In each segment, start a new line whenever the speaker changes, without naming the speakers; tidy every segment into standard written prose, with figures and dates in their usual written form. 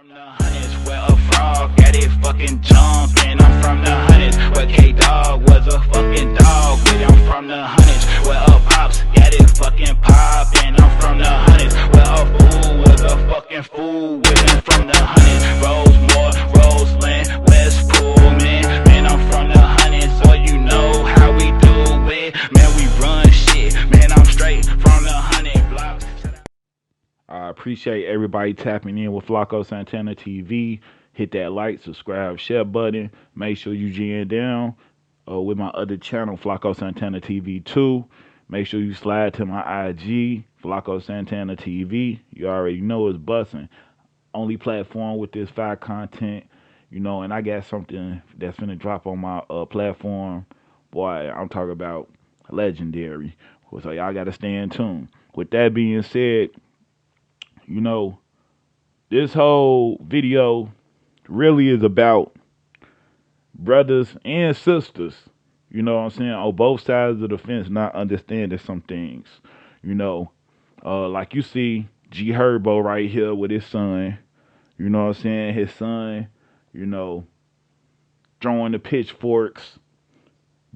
From the hundreds where a frog got it fucking jumping. I'm from the hundreds where K-Dog was a fucking dog. But I'm from the hundreds where a pops got it fucking popping. I'm from the hundreds where a fool was a fucking fool. With from the hundreds, Rosemore, Roseland, West Pullman. Man, I'm from the hundreds, so you know how we do it. Man, we run shit. Man, I'm straight from the hundred blocks.
I appreciate everybody tapping in with Flacco Santana TV. Hit that like, subscribe, share button. Make sure you GN down with my other channel, Flacco Santana TV 2. Make sure you slide to my IG, Flacco Santana TV. You already know it's busting. Only platform with this fire content, and I got something that's finna drop on my platform. Boy, I'm talking about legendary. So y'all gotta stay in tune. With that being said, this whole video really is about brothers and sisters, on both sides of the fence not understanding some things. Like you see G Herbo right here with his son, his son, throwing the pitchforks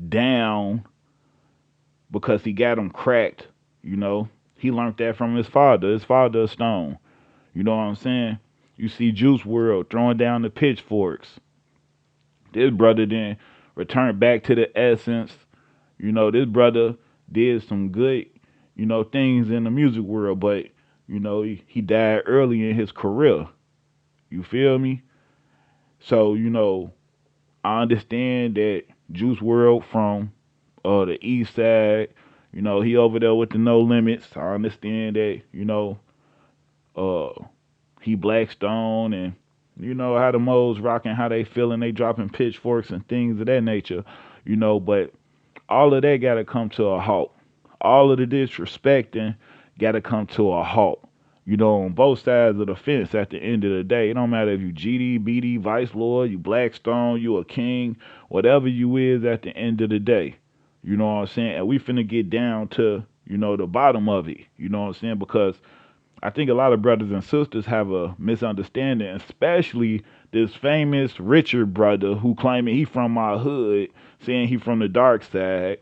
down because he got them cracked, He learned that from his father. His father is Stone. You know what I'm saying? You see Juice World throwing down the pitchforks. This brother then returned back to the essence. This brother did some good, things in the music world, but, he died early in his career. You feel me? So, I understand that Juice World from the east side, he over there with the No Limits. I understand that, he Blackstone and how the modes rocking, how they feeling, they dropping pitchforks and things of that nature, but all of that gotta come to a halt. All of the disrespecting gotta come to a halt. On both sides of the fence at the end of the day. It don't matter if you GD, BD, Vice Lord, you Blackstone, you a king, whatever you is at the end of the day. You know what I'm saying? And we finna get down to, the bottom of it. You know what I'm saying? Because I think a lot of brothers and sisters have a misunderstanding, especially this famous Richard brother who claiming he from my hood, saying he from the dark side.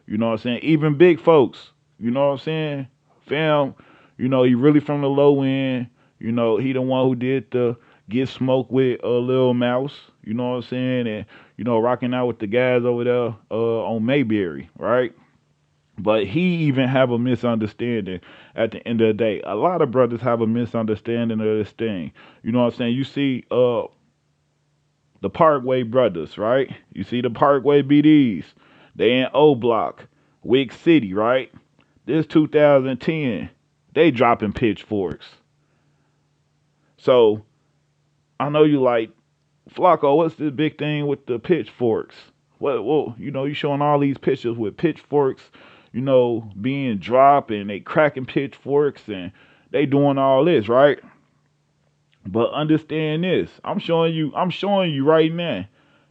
You know what I'm saying? Even big folks, you know what I'm saying? Fam, he really from the low end. He the one who did the Get Smoked with a Lil Mouse. You know what I'm saying? And, rocking out with the guys over there on Mayberry, right? But he even have a misunderstanding at the end of the day. A lot of brothers have a misunderstanding of this thing. You know what I'm saying? You see the Parkway brothers, right? You see the Parkway BDs. They in O Block, Wick City, right? This 2010, they dropping pitchforks. So I know you like, Flacco, what's this big thing with the pitchforks? Well, you showing all these pictures with pitchforks, being dropped and they cracking pitchforks and they doing all this, right? But understand this. I'm showing you right now.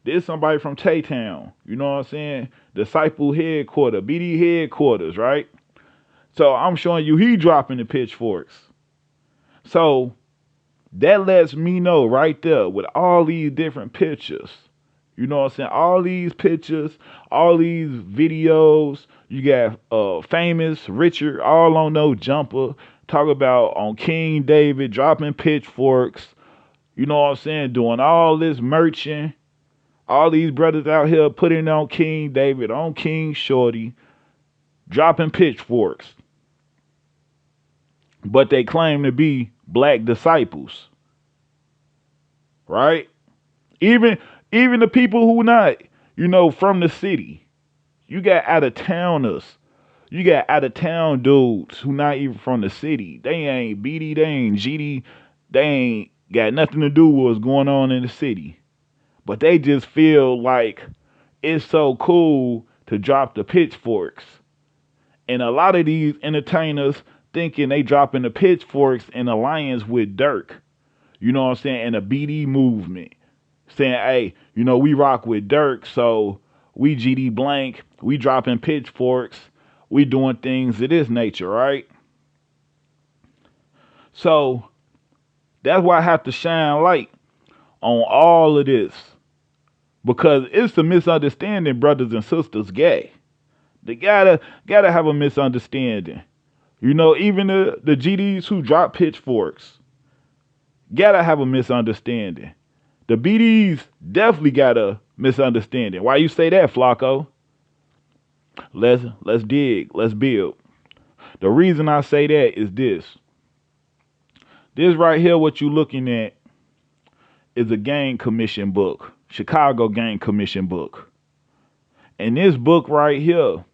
There's somebody from Tay-Town, you know what I'm saying? Disciple headquarters, BD headquarters, right? So I'm showing you he dropping the pitchforks. So that lets me know right there with all these different pictures. You know what I'm saying? All these pictures, all these videos. You got famous Richard all on no jumper. Talk about on King David dropping pitchforks. You know what I'm saying? Doing all this merching. All these brothers out here putting on King David, on King Shorty, dropping pitchforks. But they claim to be black disciples. Right? Even the people who not, from the city. You got out-of-towners. You got out-of-town dudes who not even from the city. They ain't BD, they ain't GD. They ain't got nothing to do with what's going on in the city. But they just feel like it's so cool to drop the pitchforks. And a lot of these entertainers thinking they dropping the pitchforks in alliance with Dirk. You know what I'm saying? And the BD movement. Saying, hey, we rock with Dirk, so we GD blank, we dropping pitchforks, we doing things of this nature, right? So That's why I have to shine light on all of this. Because it's a misunderstanding, brothers and sisters, gay. They gotta have a misunderstanding. You know, even the GDs who drop pitchforks gotta have a misunderstanding. The BDs definitely got a misunderstanding. Why you say that, Flacco? Let's dig, let's build. The reason I say that is this. This right here, what you looking at, is a gang commission book. Chicago Gang Commission book. And this book right here,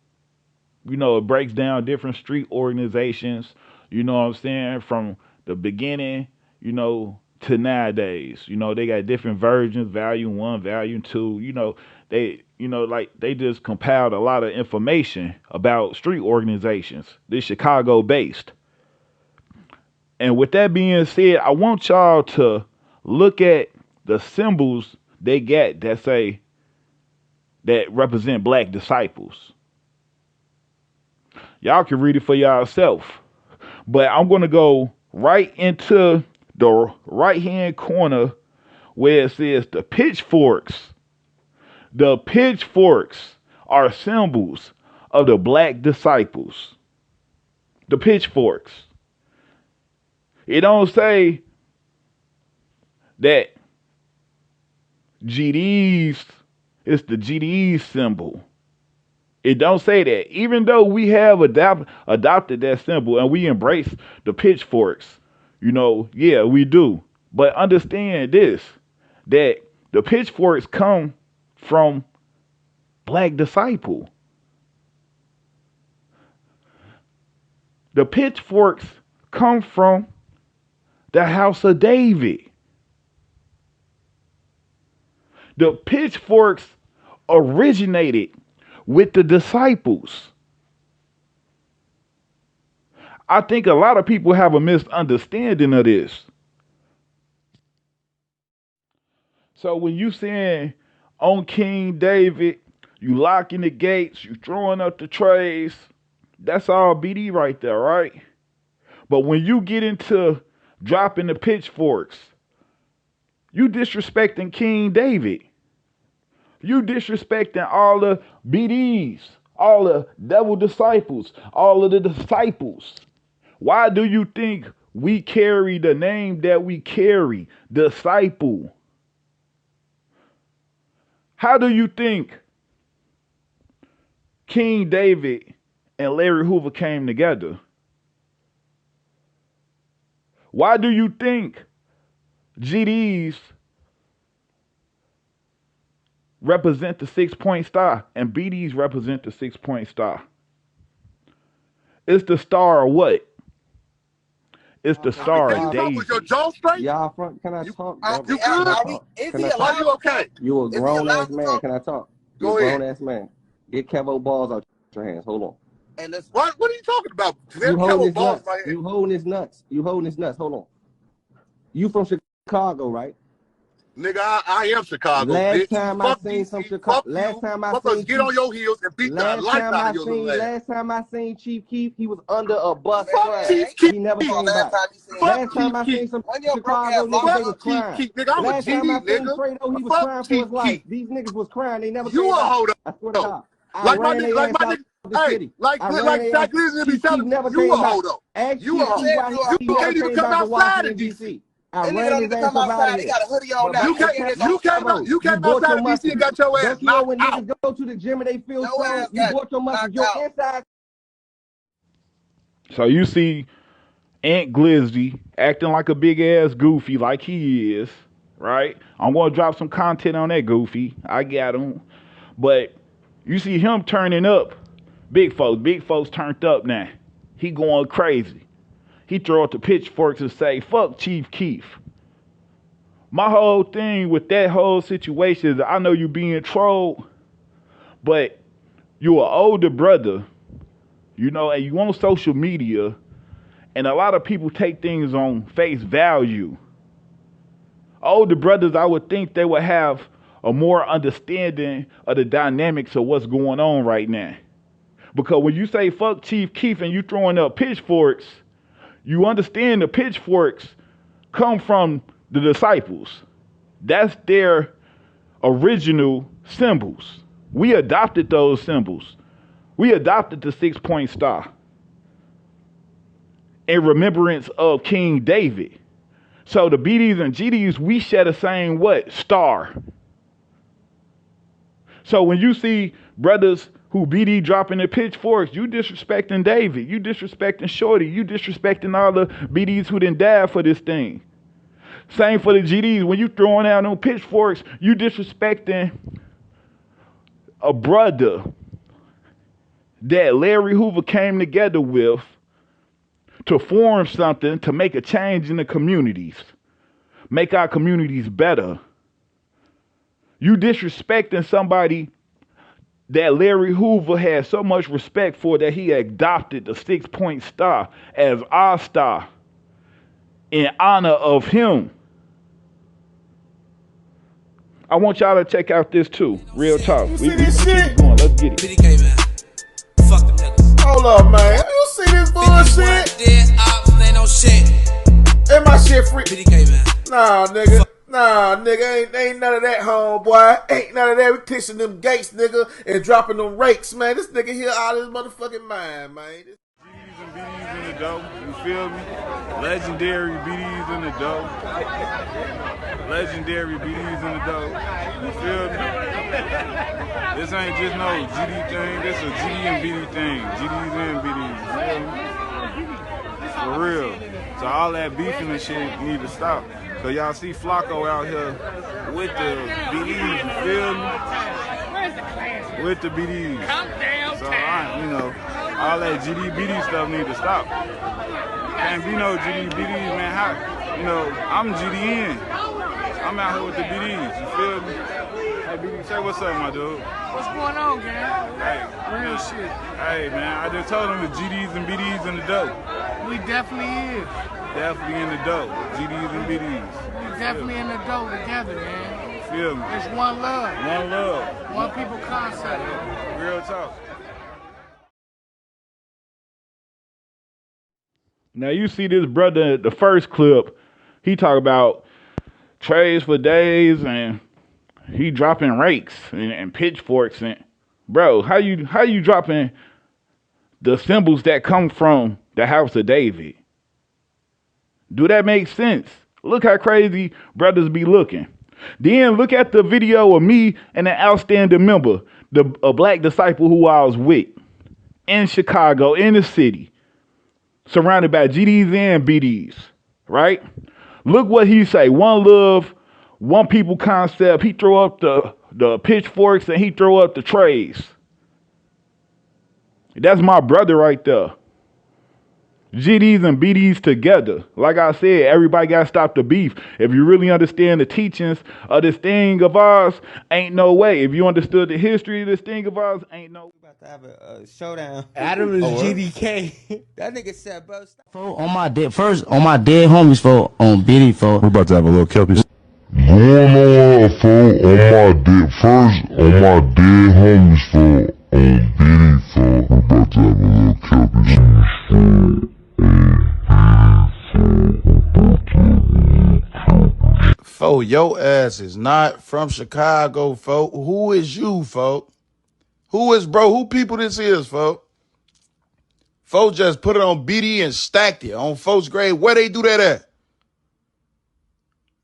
you know, it breaks down different street organizations, you know what I'm saying, from the beginning, you know, to nowadays. You know, they got different versions, volume 1, volume 2, you know, they just compiled a lot of information about street organizations. This Chicago based. And with that being said, I want y'all to look at the symbols they got that say that represent black disciples. Y'all can read it for yourself. But I'm going to go right into the right hand corner where it says the pitchforks. The pitchforks are symbols of the black disciples. The pitchforks. It don't say that GDs, it's the GDE symbol. It don't say that. Even though we have adopted that symbol and we embrace the pitchforks, you know, yeah, we do. But understand this, that the pitchforks come from black disciple. The pitchforks come from the house of David. The pitchforks originated with the disciples. I think a lot of people have a misunderstanding of this. So when you saying on King David, you locking the gates, you throwing up the trays, that's all BD right there, right? But when you get into dropping the pitchforks, you disrespecting King David. You disrespecting all the BDs, all the devil disciples, all of the disciples. Why do you think we carry the name that we carry, disciple? How do you think King David and Larry Hoover came together? Why do you think GDs represent the 6-point star and BDs represent the 6-point star? It's the star of what? It's the star of Daisy.
Was your jaw straight?
Y'all front, can I talk?
You good? Are you okay?
You a grown ass man. Can I talk? You
Go
a
ahead.
grown ass man. Get Kevo balls out your hands. Hold on.
And what are you talking about?
You holding his
balls
nuts.
right here.
You holding his nuts. You holding his nuts. Hold on. You from Chicago, right?
Nigga, I am Chicago.
Last
bitch.
time
Fuck
I seen
DC,
some Chicago.
fuck
Last
you.
time I
Fuck us,
seen
get on your heels and beat the life out of your little ass.
last time I seen Chief Keef, he was under a bus
Fuck
crying.
Chief Keef.
He never came back.
Fuck
Last time I
Chief
seen
Keef.
some Chicago niggas, they was
Fuck Chief
crying.
Keef. Nigga, I'm a
Last time I
GD,
seen
nigga.
Fredo, he was
Fuck
crying for
Chief
his life.
Keef.
These niggas was crying. They never
You
came
a
back.
hold up.
I swear to God. I
Like my
ran
nigga,
their
like
ass
my
out
nigga,
the
hey,
city.
like
I ran their
Jack
ass.
Glizzy be
Chief
telling
Keef never
you
came
a
back.
hold up.
Ask
You
Chief
a hold
Keef
up.
why
You
he never
can't even
came
come
back to
outside in
Washington,
DC.
D.C. I ran his ass up out of here.
They got a hoodie on
But
now.
You came
bought
outside
your
of DC
muscle.
and got your ass
Don't you know
knocked
when
out.
niggas go to the gym and they feel
Your
strong?
ass
You
got
bought your muscles.
knocked
Your
out.
inside.
So you see Ant Glizzy acting like a big ass goofy like he is, right? I'm gonna drop some content on that goofy. I got him. But you see him turning up. Big folks turned up now. He going crazy. He throw out the pitchforks and say, fuck Chief Keef. My whole thing with that whole situation is I know you being trolled, but you an older brother, you know, and you on social media, and a lot of people take things on face value. Older brothers, I would think they would have a more understanding of the dynamics of what's going on right now. Because when you say fuck Chief Keef and you throwing up pitchforks, you understand the pitchforks come from the disciples. That's their original symbols. We adopted those symbols. We adopted the 6-point star in remembrance of King David. So the BDs and GDs, we share the same what? Star. So when you see brothers who BD dropping their pitchforks, you disrespecting David, you disrespecting Shorty, you disrespecting all the BDs who didn't die for this thing. Same for the GDs. When you throwing out on pitchforks, you disrespecting a brother that Larry Hoover came together with to form something, to make a change in the communities, make our communities better. You disrespecting somebody that Larry Hoover had so much respect for that he adopted the 6-point star as our star in honor of him. I want y'all to check out this too. Real talk.
You see this shit?
Keep going. Let's get it.
PDK, man. Fuck them niggas.
Hold up, man. You see this bullshit?
Dead ops, ain't no shit.
Ain't my shit free?
PDK, man.
Nah, nigga. Nah, nigga. Ain't none of that, homeboy. Ain't none of that. We kissing them gates, nigga, and dropping them rakes, man. This nigga here out of his motherfucking mind, man.
BDs and BDs in the dough, you feel me? Legendary BDs in the dough. Legendary BDs in the dough, you feel me? This ain't just no GD thing, this a GD and BD thing. GDs and BDs, you feel me? For real. So all that beefing and shit need to stop. So y'all see Flacco out here with the BDs, you feel me? With the BDs. So you know, all that GD BD stuff need to stop. Can't be no GD BDs, man. How, you know, I'm GDN. I'm out here with the BDs, you feel me? Hey, BD, say what's up, my dude.
What's going on, gang?
Hey,
Real shit.
Hey, man, I just told him the GDs and BDs in the dope.
We definitely is.
Definitely in the dope. GDs and BDs.
We definitely in the dough together, man.
Feel me?
It's one love.
One love.
One people concept.
Real talk. Now you see this brother, the first clip, he talk about trades for days and he dropping rakes and pitchforks and bro, how you dropping the symbols that come from the house of David? Do that make sense? Look how crazy brothers be looking. Then look at the video of me and an outstanding member, a black disciple who I was with in Chicago, in the city, surrounded by GDs and BDs, right? Look what he say, one love, one people concept. He throw up the pitchforks and he throw up the trays. That's my brother right there. GDs and BDs together. Like I said, everybody got to stop the beef. If you really understand the teachings of this thing of ours, ain't no way. If you understood the history of this thing of ours, ain't no way.
About to have a showdown.
Adam is GDK.
That nigga said, bro, stop.
On my dead homies for on BD for.
We're about to have a little kelpie.
Going on for on my dead homies for on BD for. We're about to have a little kelpie.
Fo, your ass is not from Chicago, fo. Who is you, fo? Who is, bro? Who people this is, fo? Fo just put it on BD and stacked it on folks' grade. Where they do that at?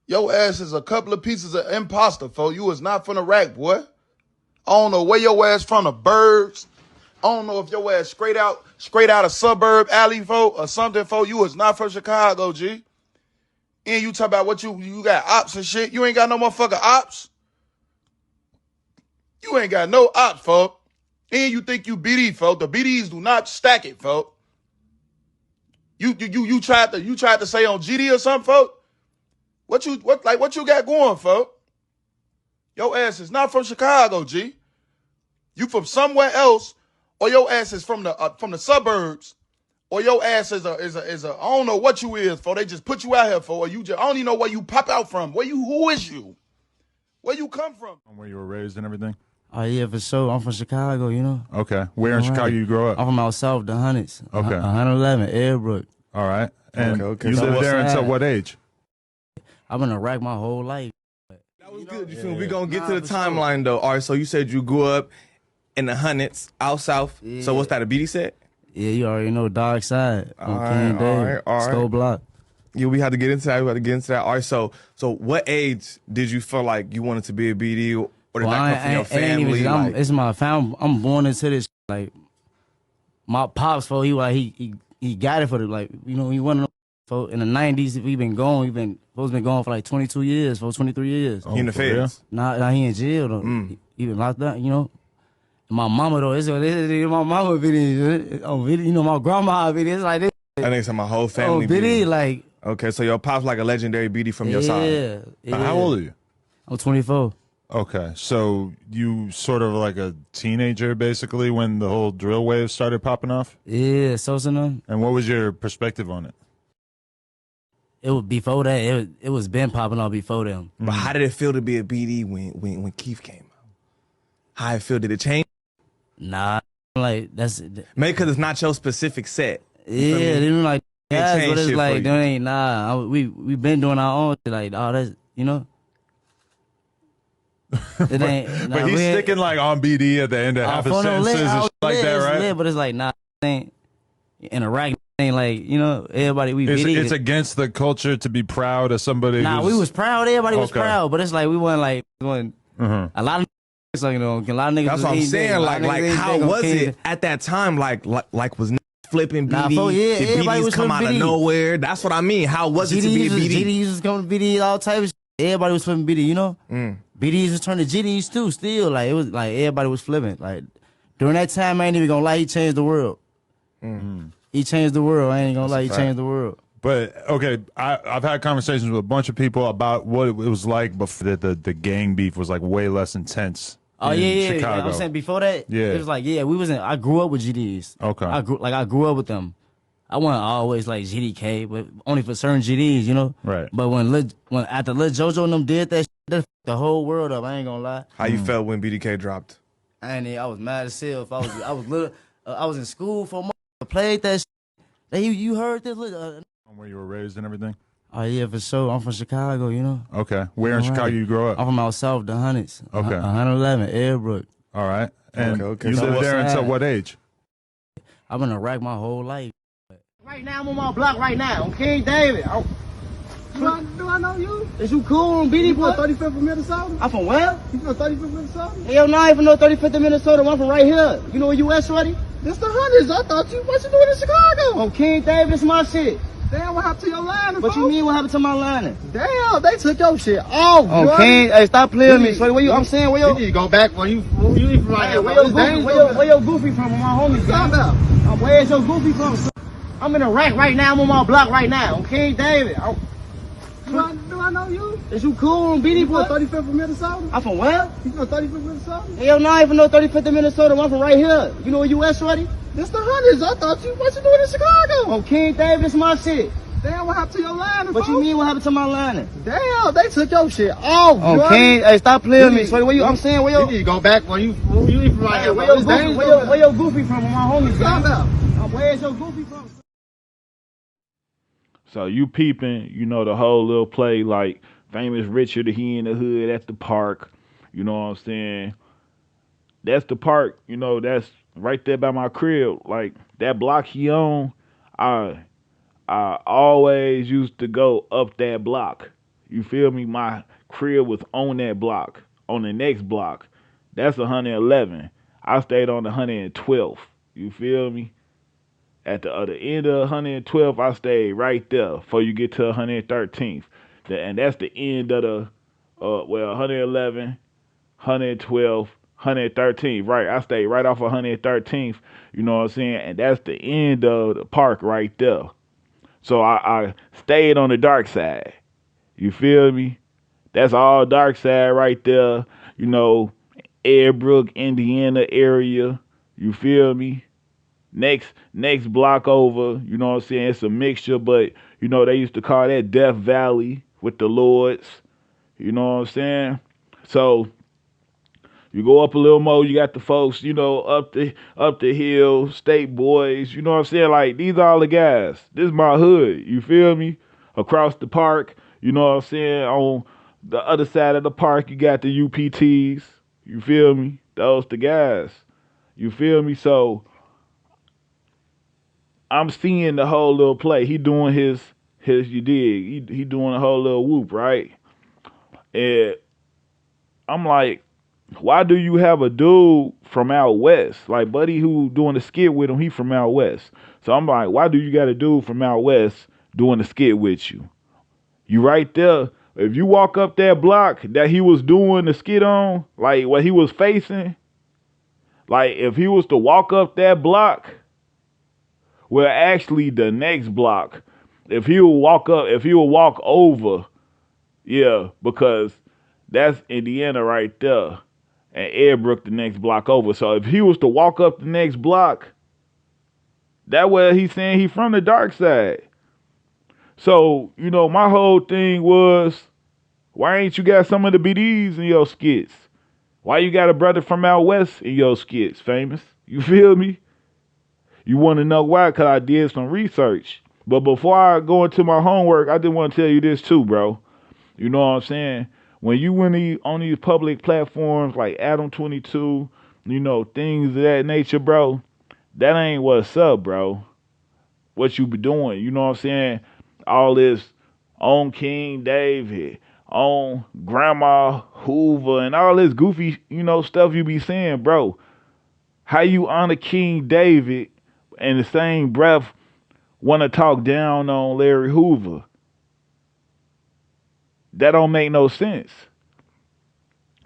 Your ass is a couple of pieces of imposter, fo. You is not from the rack, boy. I don't know where your ass from, the birds. I don't know if your ass straight out a suburb alley, fo, or something, fo. You is not from Chicago, G. And you talk about what you got ops and shit. You ain't got no motherfucking ops. You ain't got no ops, folks. And you think you BD, folks. The BDs do not stack it, folks. You tried to say on GD or something, folks? What you got going, folks? Your ass is not from Chicago, G. You from somewhere else, or your ass is from the suburbs. Or your ass is a I don't know what you is for. They just put you out here for. Or you just I don't even know where you pop out from. Who is you? Where you come from?
Where you were raised and everything?
Oh yeah, for sure. I'm from Chicago, you know.
Okay. Where in Chicago you grow up?
I'm from out south, the Hundreds.
Okay.
111, Airbrook.
All right. And
Okay.
you
So
lived
what's
there until
that?
what age?
I've been in Iraq my whole life.
That was good. You feel me? We gonna get to the timeline though. All right, so you said you grew up in the hundreds out south.
Yeah.
So what's that? A BD set?
Yeah, you already know Darkside on
All
King
right,
David,
all right.
Skull Block.
Yeah, we had to get into that. All right, so what age did you feel like you wanted to be a BD, or did that come from your family? Like,
it's my family. I'm born into this. Like my pops, for he got it for the he wanted for in the 90s. We've been going for like 22 years, for 23 years.
He in the feds?
Nah, he in jail though. He been locked up, My mama though, this my mama video on video. My grandma video. It's like this.
I think it's my whole family.
BD, like.
Okay, so your pop's like a legendary BD from your side.
Yeah.
How old are you?
I'm 24.
Okay, so you sort of like a teenager basically when the whole drill wave started popping off?
Yeah, And
what was your perspective on it?
It was before that. It was been popping off before them.
But how did it feel to be a BD when Keith came out? How it feel? Did it change?
Nah, like that's
maybe because it's not your specific set.
Yeah, they didn't like guys, but it's
shit
like
for
they ain't we been doing our own shit, like that's It ain't.
But he's sticking like on BD at the end of half his sentences and shit like that, right?
Lit, but it's like ain't in Iraq ain't like everybody
It's against the culture to be proud of somebody.
Nah, we was proud. Everybody was proud, but it's like we wasn't like a lot of. So, a lot of niggas.
That's what I'm saying. Like how was it at that time? Like was flipping BD? Did BDs come out of nowhere? That's what I mean. How was it to be a BD?
GDs was coming to BD, all types of shit. Everybody was flipping BD, BDs was turning GDs too. Still, like it was like everybody was flipping. Like during that time, I ain't even gonna lie, he changed the world. He changed the world. I ain't gonna lie, he changed the world.
But okay, I've had conversations with a bunch of people about what it was like before the gang beef was like way less intense.
Oh yeah.
Chicago.
I'm saying before that, it was like we wasn't. I grew up with GDs.
Okay,
I grew up with them. I wasn't always like GDK, but only for certain GDs,
Right.
But when after Lil JoJo and them did that, that fucked the whole world up. I ain't gonna lie.
How you felt when BDK dropped?
I was mad as hell. If I was little, I was in school for a month. I played that. You heard this?
Where you were raised and everything.
Oh yeah, for sure. I'm from Chicago,
Okay. Where in Chicago you grow up?
I'm from out south, the Hundreds.
Okay.
111, Airbrook.
All right. And
okay.
You
So
lived there until what age?
I've been in Iraq my whole life.
Right now, I'm on my block right now. I'm King David. Do I know you? Is you cool on BD boy? 35th of Minnesota? I'm from where? You from 35th of Minnesota? Hell no, I ain't from no 35th of Minnesota. I'm from right here. You know where you at, shorty? This the Hundreds. I thought what you doing in Chicago? I'm King David. It's my shit. Damn, what happened to your line? What you mean what happened to my line? Damn, they took your shit off. Oh, King, hey, stop playing with me. So where you? I'm saying where you need to go back where you from right here. Where your goofy from? My homies. Where's your goofy from? I'm in Iraq right now. I'm on my block right now. I'm King David. Do I know you? Is you cool on BD boy? 35th of Minnesota? I'm from where? You from 35th of Minnesota? Hell no, I ain't from no 35th of Minnesota. I'm from right here. You know where you at, shorty? This the Hundreds. I thought what you doing in Chicago? Oh, King David, it's my shit. Damn, what happened to your line? What you mean what happened to my line? Damn, they took your shit off. Oh, King, hey, stop playing with me. So where you? I'm saying where you need to go back where you from right here. Where your goofy from? My homies. Where's your goofy from?
So you peeping, the whole little play like famous Richard, he in the hood at the park. You know what I'm saying? That's the park, that's right there by my crib. Like that block he on, I always used to go up that block. You feel me? My crib was on that block. On the next block, that's 111. I stayed on the 112th. You feel me? At the other end of 112th, I stayed right there before you get to 113th. And that's the end of the 111, 112, 113th. Right, I stayed right off of 113th. You know what I'm saying? And that's the end of the park right there. So I stayed on the dark side. You feel me? That's all dark side right there. Airbrook, Indiana area. You feel me? Next block over, you know what I'm saying? It's a mixture, but they used to call that Death Valley with the Lords. You know what I'm saying? So you go up a little more, you got the folks, up the hill, State Boys, you know what I'm saying? Like these are all the guys. This is my hood, you feel me? Across the park, You know what I'm saying? On the other side of the park, you got the UPTs. You feel me? Those the guys. You feel me? So I'm seeing the whole little play. He doing his you dig. He doing a whole little whoop, right? And I'm like, why do you have a dude from out west? Like Buddy who doing the skit with him, he from out west. So I'm like, why do you got a dude from out west doing the skit with you? You right there. If you walk up that block that he was doing the skit on, like what he was facing, like if he was to walk up that block, well actually the next block, if he will walk over, yeah, because that's Indiana right there. And Airbrook the next block over. So if he was to walk up the next block, that way he's saying he from the dark side. So, you know, my whole thing was, why ain't you got some of the BDs in your skits? Why you got a brother from out west in your skits, Famous? You feel me? You want to know why? Because I did some research. But before I go into my homework, I just want to tell you this too, bro. You know what I'm saying? When you on these public platforms like Adam 22, you know, things of that nature, bro, that ain't what's up, bro. What you be doing, you know what I'm saying? All this on King David, on Grandma Hoover, and all this goofy, you know, stuff you be saying, bro. How you honor King David in the same breath want to talk down on Larry Hoover? That don't make no sense.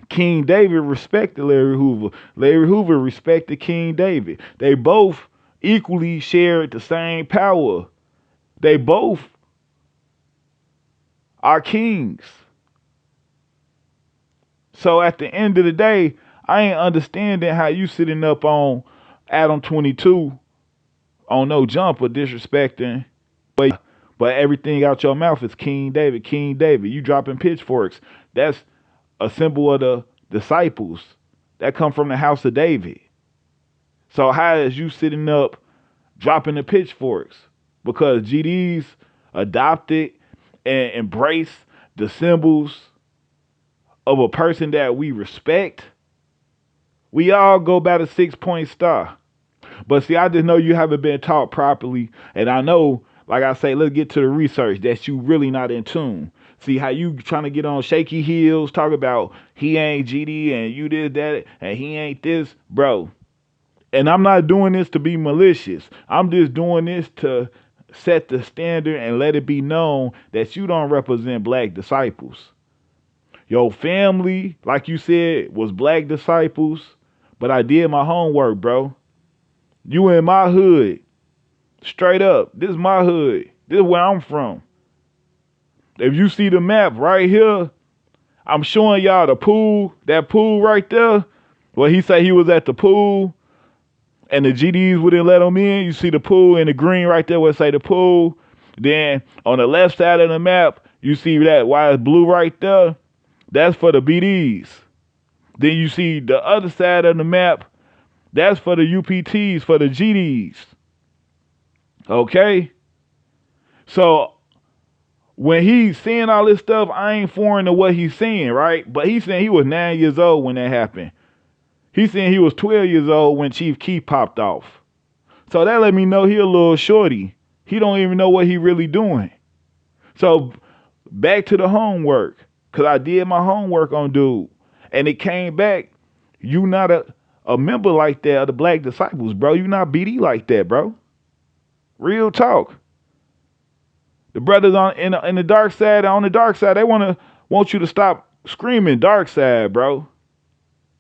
King David respected Larry Hoover. Larry Hoover respected King David. They both equally shared the same power. They both are kings. So at the end of the day, I ain't understanding how you sitting up on Adam 22 on no jumper disrespecting, but everything out your mouth is King David, King David. You dropping pitchforks. That's a symbol of the disciples that come from the house of David. So how is you sitting up dropping the pitchforks? Because GDs adopted and embrace the symbols of a person that we respect. We all go by the 6-point star. But see, I just know you haven't been taught properly. And I know, like I say, let's get to the research, that you really not in tune. See how you trying to get on shaky heels, talk about he ain't GD and you did that and he ain't this, bro. And I'm not doing this to be malicious. I'm just doing this to set the standard and let it be known that you don't represent black disciples. Your family, like you said, was black disciples, but I did my homework, bro. You in my hood. Straight up. This is my hood. This is where I'm from. If you see the map right here, I'm showing y'all the pool. That pool right there. Well, he said he was at the pool and the GDs wouldn't let him in. You see the pool in the green right there where it say the pool. Then on the left side of the map, you see that why it's blue right there. That's for the BDs. Then you see the other side of the map. That's for the UPTs, for the GDs. Okay? So when he's saying all this stuff, I ain't foreign to what he's saying, right? But he's saying he was 9 years old when that happened. He's saying he was 12 years old when Chief Keef popped off. So that let me know he a little shorty. He don't even know what he really doing. So back to the homework. Because I did my homework on dude. And it came back, you not a member like that of the Black Disciples, bro. You not BD like that, bro. Real talk. The brothers in the dark side, on the dark side, they want you to stop screaming dark side, bro.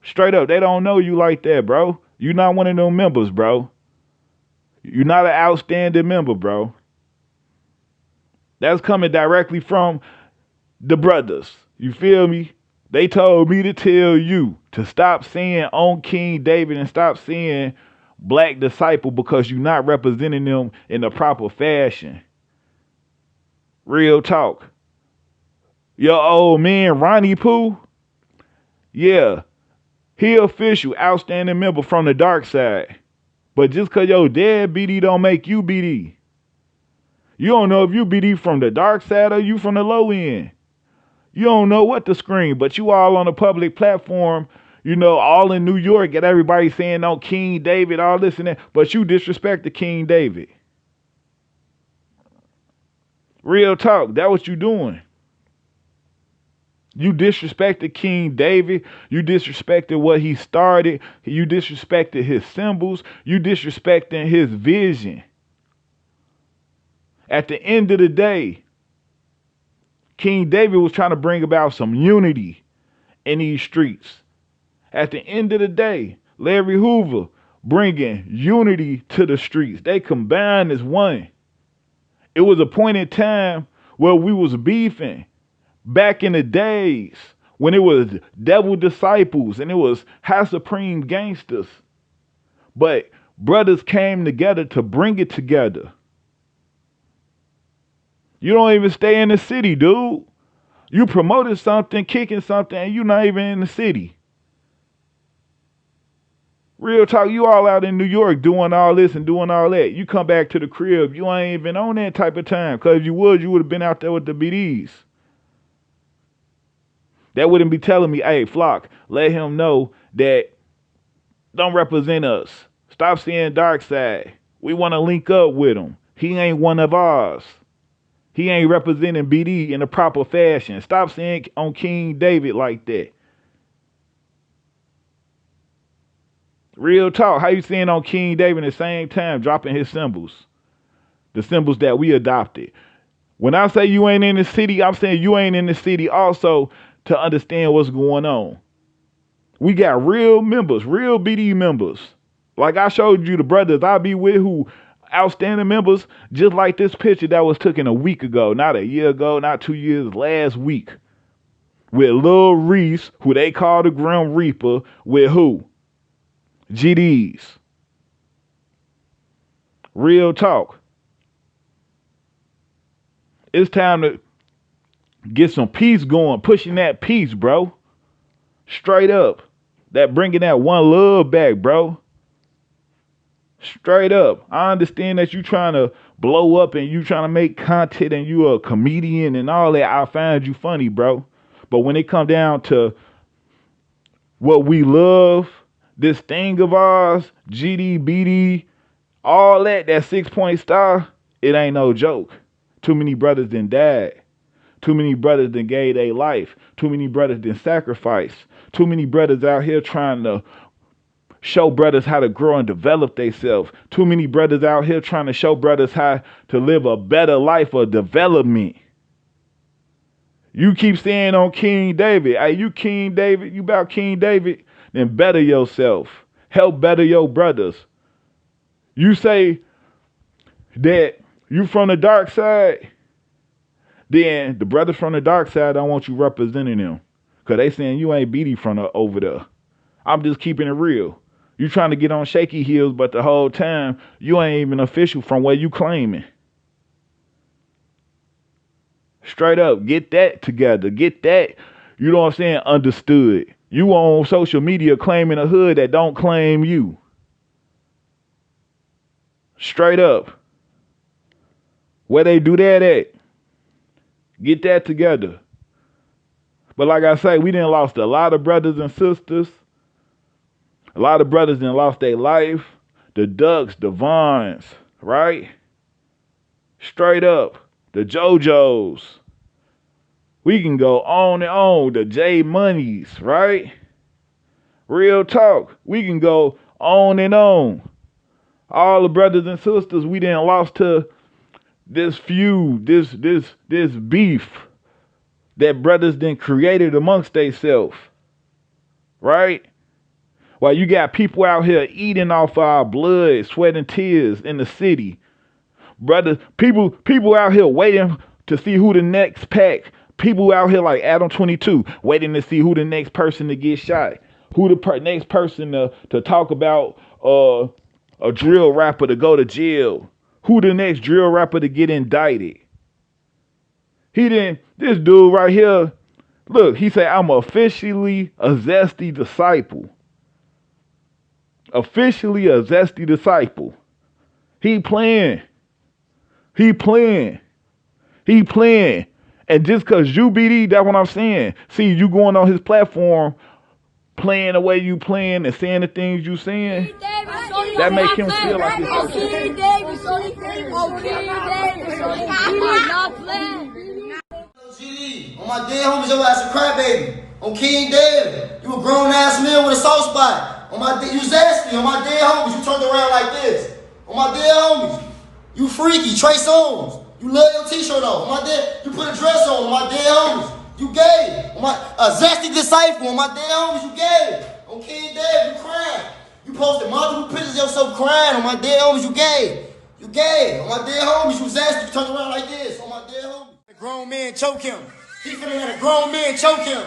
Straight up, they don't know you like that, bro. You not one of them members, bro. You're not an outstanding member, bro. That's coming directly from the brothers. You feel me? They told me to tell you to stop saying on King David and stop saying Black Disciple because you're not representing them in the proper fashion. Real talk. Your old man, Ronnie Pooh, yeah, he official, outstanding member from the dark side. But just because your dad BD don't make you BD. You don't know if you BD from the dark side or you from the low end. You don't know what to scream, but you all on a public platform, you know, all in New York, get everybody saying on King David, all this and that, but you disrespect the King David. Real talk, that what you doing. You disrespected King David. You disrespected what he started. You disrespected his symbols. You disrespecting his vision. At the end of the day, King David was trying to bring about some unity in these streets. At the end of the day, Larry Hoover bringing unity to the streets. They combined as one. It was a point in time where we was beefing. Back in the days when it was devil disciples and it was high supreme gangsters. But brothers came together to bring it together. You don't even stay in the city, dude. You promoted something, kicking something, and you're not even in the city. Real talk, you all out in New York doing all this and doing all that. You come back to the crib, you ain't even on that type of time. Because if you would have been out there with the BDs. That wouldn't be telling me, hey, Flock, let him know that don't represent us. Stop saying darkside. We want to link up with him. He ain't one of ours. He ain't representing BD in the proper fashion. Stop saying on King David like that. Real talk. How you saying on King David at the same time dropping his symbols? The symbols that we adopted. When I say you ain't in the city, I'm saying you ain't in the city also to understand what's going on. We got real members, real BD members. Like I showed you the brothers I be with who outstanding members, just like this picture that was taken a week ago, not a year ago, not 2 years, last week. With Lil Reese, who they call the Grim Reaper, with who? GDs. Real talk. It's time to get some peace going, pushing that peace, bro. Straight up. That bringing that one love back, bro. Straight up. I understand that you trying to blow up and you trying to make content and you a comedian and all that. I find you funny, bro. But when it come down to what we love, this thing of ours, GD, BD, all that 6-point star, it ain't no joke. Too many brothers done died. Too many brothers done gave their life. Too many brothers done sacrificed. Too many brothers out here trying to show brothers how to grow and develop themselves. Too many brothers out here trying to show brothers how to live a better life of development. You keep saying on King David, hey, you King David, you about King David, then better yourself. Help better your brothers. You say that you from the dark side, then the brothers from the dark side don't want you representing them. Because they saying you ain't BD from over there. I'm just keeping it real. You trying to get on shaky heels, but the whole time, you ain't even official from where you claiming. Straight up, get that together. Get that, you know what I'm saying, understood. You on social media claiming a hood that don't claim you. Straight up. Where they do that at? Get that together. But like I say, we done lost a lot of brothers and sisters. A lot of brothers done lost their life. The Ducks, the Vons, right? Straight up. The JoJos. We can go on and on. The J Moneys, right? Real talk. We can go on and on. All the brothers and sisters we done lost to this feud, this beef that brothers then created amongst themselves, right? While you got people out here eating off our blood, sweat and tears in the city, brothers, people out here waiting to see who the next pack. People out here like Adam 22 waiting to see who the next person to get shot, who the next person to talk about a drill rapper to go to jail, who the next drill rapper to get indicted. This dude right here, look, he said, I'm officially a zesty disciple. Officially a zesty disciple. He playing. He playing. He playing. And just because you BD, that's what I'm saying. See, you going on his platform, playing the way you playing and saying the things you saying, that make him feel like it's okay.
GD, on my dead homies, your ass a crybaby. On King David, you a grown ass man with a soft spot. On my you zesty, on my dead homies, you turned around like this. On my dead homies, you freaky, Trey Songz. You love your t-shirt off. On my dead, you put a dress on my dead homies. You gay. On my zesty disciple, on my dead homies, you gay. On King David, you crying. You posted multiple pictures of yourself crying. On my dead homies, you gay. You gay. On my dead homies, you zesty, you turned around like this. On my dead homies. A grown man choke him. He finna let a grown man choke him.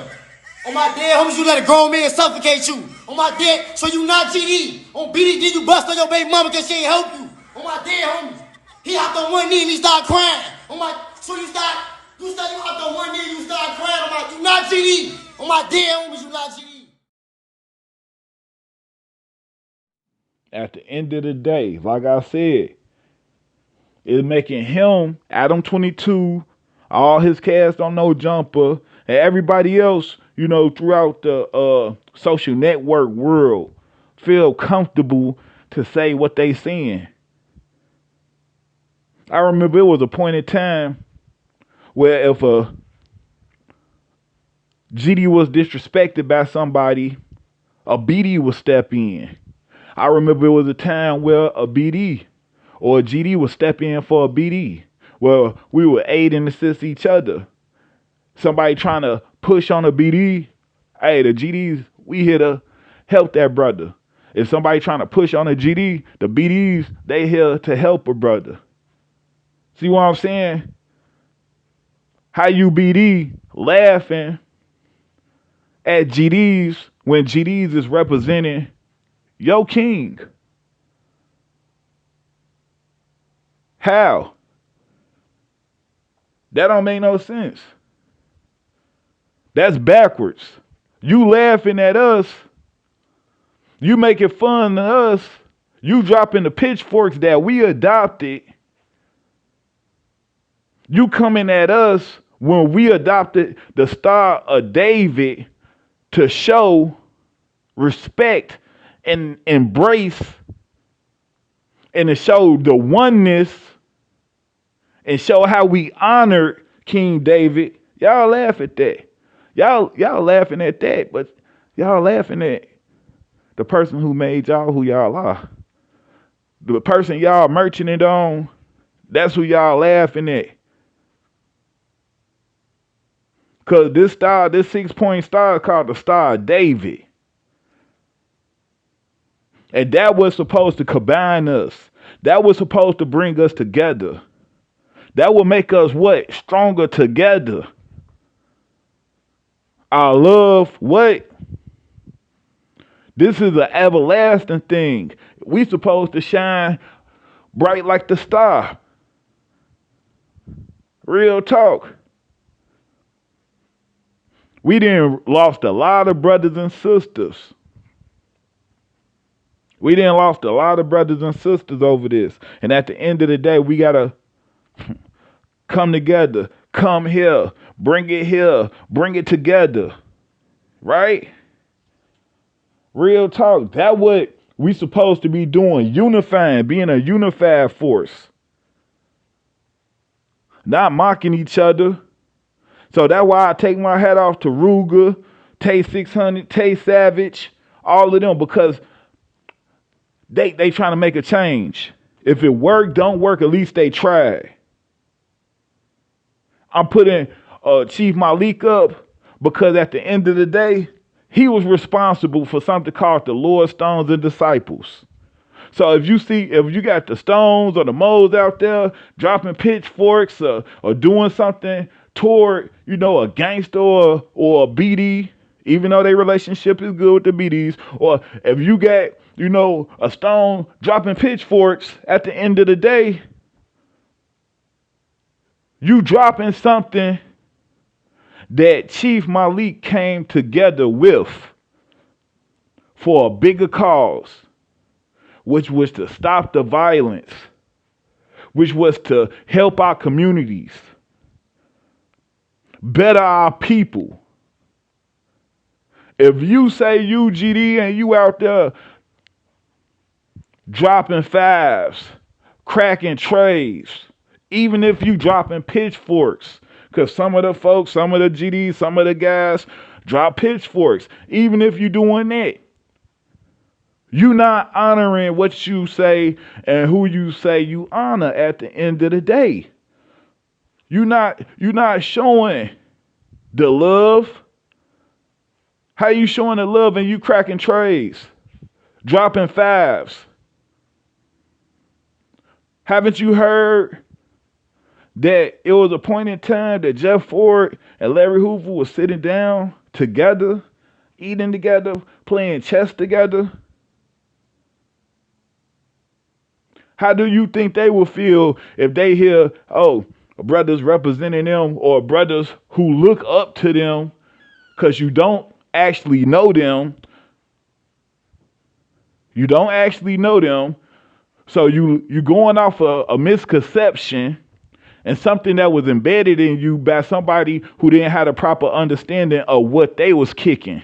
On my dead homies, you let a grown man suffocate you. On my dead, so you not GD. On BD, did you bust on your baby mama cause she ain't help you. On my dead homies. He hopped on one knee and he started crying. On my, so you hopped on one knee and you started crying. On my, you not GD. On my dead homies, you not GD.
At the end of the day, like I said, it's making him, Adam 22, all his cast on No Jumper, and everybody else, you know, throughout the social network world feel comfortable to say what they saying. I remember it was a point in time where if a GD was disrespected by somebody, a BD would step in. I remember it was a time where a BD or a GD would step in for a BD. Well, we would aid and assist each other. Somebody trying to push on a BD, hey, the GDs, we here to help that brother. If somebody trying to push on a GD, the BDs, they here to help a brother. See what I'm saying? How you BD laughing at GDs when GDs is representing your king. How? That don't make no sense. That's backwards. You laughing at us. You making fun of us. You dropping the pitchforks that we adopted. You coming at us when we adopted the Star of David to show respect and embrace and to show the oneness and show how we honored King David. Y'all laugh at that. Y'all laughing at that, but y'all laughing at the person who made y'all who y'all are. The person y'all merchanting on, that's who y'all laughing at. Because this star, this 6-point star is called the Star of David. And that was supposed to combine us. That was supposed to bring us together. That will make us what? Stronger together. Our love, what? This is an everlasting thing. We supposed to shine bright like the star. Real talk. We done lost a lot of brothers and sisters. We done lost a lot of brothers and sisters over this. And at the end of the day, we got to come together. Come here. Bring it together. Right? Real talk. That's what we supposed to be doing. Unifying. Being a unified force. Not mocking each other. So that's why I take my hat off to Ruger, Tay 600, Tay Savage, all of them, because they trying to make a change. If it worked, don't work, at least they tried. I'm putting Chief Malik up because at the end of the day, he was responsible for something called the Lord Stones and Disciples. So if you got the Stones or the Moes out there dropping pitchforks or doing something toward, you know, a gangster or a BD, even though their relationship is good with the BDs, or if you got, you know, a Stone dropping pitchforks, at the end of the day, you dropping something that Chief Malik came together with for a bigger cause, which was to stop the violence, which was to help our communities, better our people. If you say you GD and you out there dropping fives, cracking trays, even if you dropping pitchforks, because some of the folks, some of the GDs, some of the guys drop pitchforks, even if you doing that, you not honoring what you say and who you say you honor at the end of the day. You not showing the love. How you showing the love and you cracking trays, dropping fives? Haven't you heard that it was a point in time that Jeff Ford and Larry Hoover was sitting down together, eating together, playing chess together? How do you think they will feel if they hear, oh, brothers representing them or brothers who look up to them because you don't actually know them? You don't actually know them. So you going off a misconception and something that was embedded in you by somebody who didn't have a proper understanding of what they was kicking.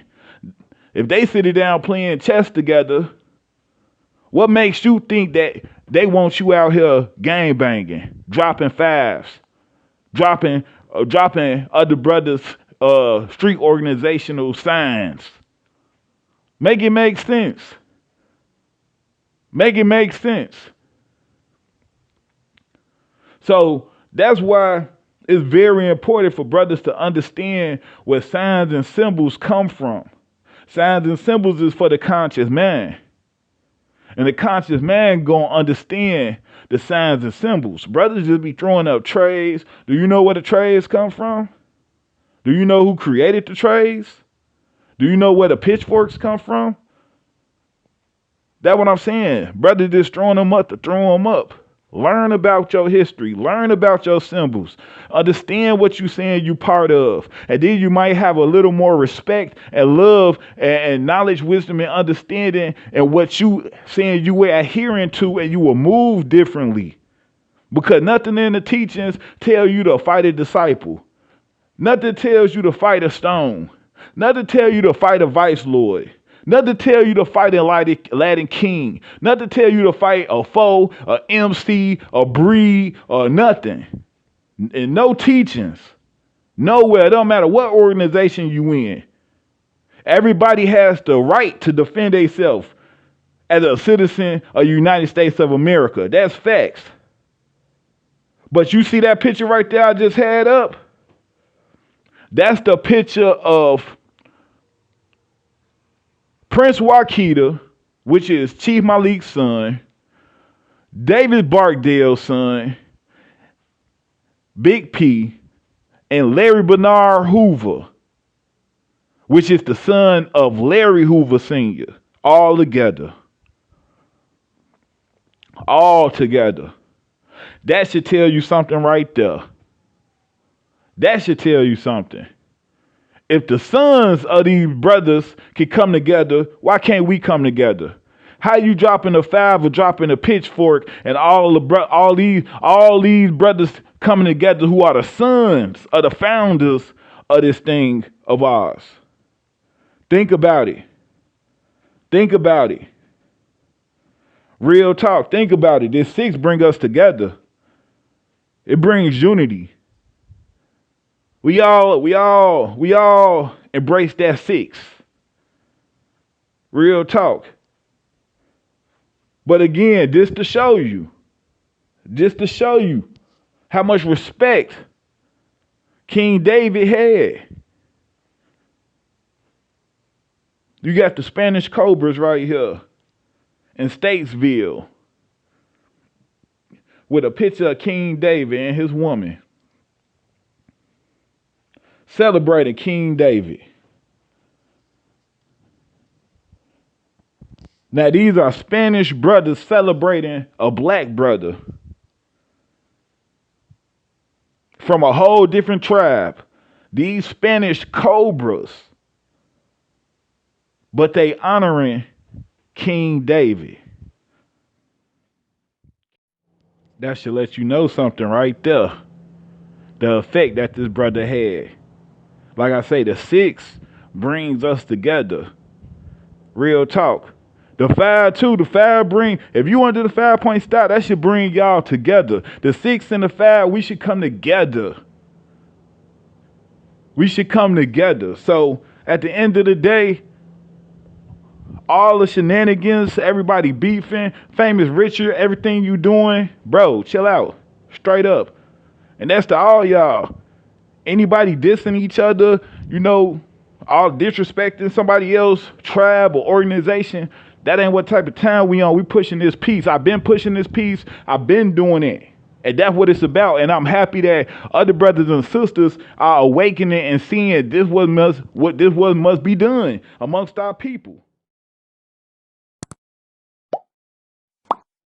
If they sit down playing chess together, what makes you think that they want you out here gang banging, dropping fives, dropping other brothers' street organizational signs? Make it make sense. Make it make sense. So that's why it's very important for brothers to understand where signs and symbols come from. Signs and symbols is for the conscious man. And the conscious man gonna understand the signs and symbols. Brothers just be throwing up trays. Do you know where the trays come from? Do you know who created the trays? Do you know where the pitchforks come from? That's what I'm saying. Brothers just throwing them up to throw them up. Learn about your history. Learn about your symbols. Understand what you're saying you part of. And then you might have a little more respect and love and knowledge, wisdom, and understanding and what you saying you were adhering to, and you will move differently. Because nothing in the teachings tell you to fight a disciple. Nothing tells you to fight a stone. Nothing tell you to fight a vice lord. Nothing tell you to fight a Latin king. Nothing tell you to fight a foe, a MC, a breed, or nothing. And no teachings. Nowhere. It don't matter what organization you in. Everybody has the right to defend themselves as a citizen of the United States of America. That's facts. But you see that picture right there I just had up? That's the picture of Prince Wakita, which is Chief Malik's son, David Barkdale's son, Big P, and Larry Bernard Hoover, which is the son of Larry Hoover Sr., all together. All together. That should tell you something right there. That should tell you something. If the sons of these brothers can come together, why can't we come together? How you dropping a five or dropping a pitchfork and all these brothers coming together who are the sons of the founders of this thing of ours? Think about it. Think about it. Real talk. Think about it. This six bring us together. It brings unity. We all embrace that six. Real talk. But again, just to show you how much respect King David had. You got the Spanish Cobras right here in Statesville with a picture of King David and his woman. Celebrating King David. Now these are Spanish brothers celebrating a black brother from a whole different tribe. These Spanish Cobras. But they honoring King David. That should let you know something right there. The effect that this brother had. Like I say, the 6 brings us together. Real talk. The 5 too, the 5 bring, if you want to do the 5-point stop, that should bring y'all together. The 6 and the 5, we should come together. We should come together. So at the end of the day, all the shenanigans, everybody beefing, Famous Richard, everything you doing, bro, chill out. Straight up. And that's to all y'all. Anybody dissing each other, you know, all disrespecting somebody else, tribe or organization, that ain't what type of time we on. We pushing this peace. I've been pushing this peace. I've been doing it. And that's what it's about. And I'm happy that other brothers and sisters are awakening and seeing this what must be done amongst our people.